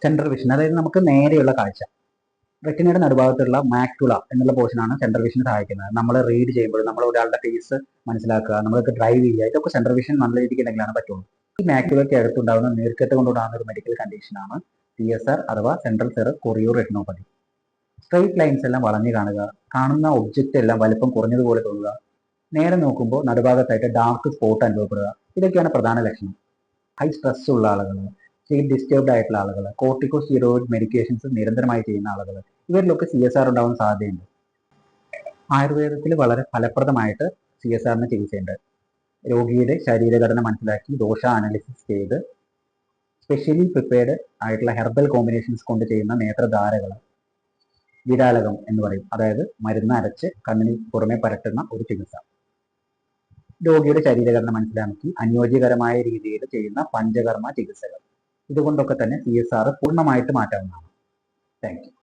Central vision, അതായത് നമുക്ക് നേരെയുള്ള കാഴ്ച. റെറ്റിനയുടെ നടുഭാഗത്തുള്ള മാക്യുള എന്നുള്ള പോർഷനാണ് സെൻട്രൽ വിഷന് സഹായിക്കുന്നത്. നമ്മൾ റീഡ് ചെയ്യുമ്പോൾ, നമ്മൾ ഒരാളുടെ ഫേസ് മനസ്സിലാക്കുക, നമ്മൾക്ക് ഡ്രൈവ് ചെയ്യുക, ഇതൊക്കെ സെൻട്രൽ വിഷൻ നല്ല രീതിക്ക് ഉണ്ടെങ്കിലാണ് പറ്റുള്ളൂ. ഈ മാക്യുലയ്ക്ക് അടുത്തുണ്ടാകുന്ന നീർക്കെട്ട് കൊണ്ടുണ്ടാകുന്ന ഒരു മെഡിക്കൽ കണ്ടീഷനാണ് CSR അഥവാ സെൻട്രൽ സെറസ് കൊറിയോർ റെറ്റിനോപ്പതി. സ്ട്രെയിറ്റ് ലൈൻസ് എല്ലാം വളഞ്ഞു കാണുക, കാണുന്ന ഒബ്ജക്റ്റ് എല്ലാം വലിപ്പം കുറഞ്ഞതുപോലെ തോന്നുക, നേരെ നോക്കുമ്പോൾ നടുഭാഗത്തായിട്ട് ഡാർക്ക് സ്പോട്ട് അനുഭവപ്പെടുക, ഇതൊക്കെയാണ് പ്രധാന ലക്ഷണം. ഹൈ സ്ട്രെസ് ഉള്ള ആളുകൾ, സ്ലീപ്പ് ഡിസ്റ്റർബ്ഡ് ആയിട്ടുള്ള ആളുകൾ, കോർട്ടിക്കോസ്റ്റീറോയിഡ് മെഡിക്കേഷൻസ് നിരന്തരമായി ചെയ്യുന്ന ആളുകൾ, ഇവരിലൊക്കെ CSR ഉണ്ടാവാൻ സാധ്യതയുണ്ട്. ആയുർവേദത്തിൽ വളരെ ഫലപ്രദമായിട്ട് CSRന് ചികിത്സയുണ്ട്. രോഗിയുടെ ശരീരഘടന മനസ്സിലാക്കി ദോഷ അനാലിസിസ് ചെയ്ത് സ്പെഷ്യലി പ്രിപ്പയർഡ് ആയിട്ടുള്ള ഹെർബൽ കോമ്പിനേഷൻസ് കൊണ്ട് ചെയ്യുന്ന നേത്രധാരകൾ, വിരാലകം എന്ന് പറയും, അതായത് മരുന്ന് അരച്ച് കണ്ണിന് പുറമെ പരട്ടുന്ന ഒരു ചികിത്സ. രോഗിയുടെ ശരീരഘടന മനസ്സിലാക്കി അനുയോജ്യകരമായ രീതിയിൽ ചെയ്യുന്ന പഞ്ചകർമ്മ ചികിത്സകൾ, ഇതുകൊണ്ടൊക്കെ തന്നെ CSR പൂർണ്ണമായിട്ട് മാറ്റാവുന്നതാണ്. Thank you.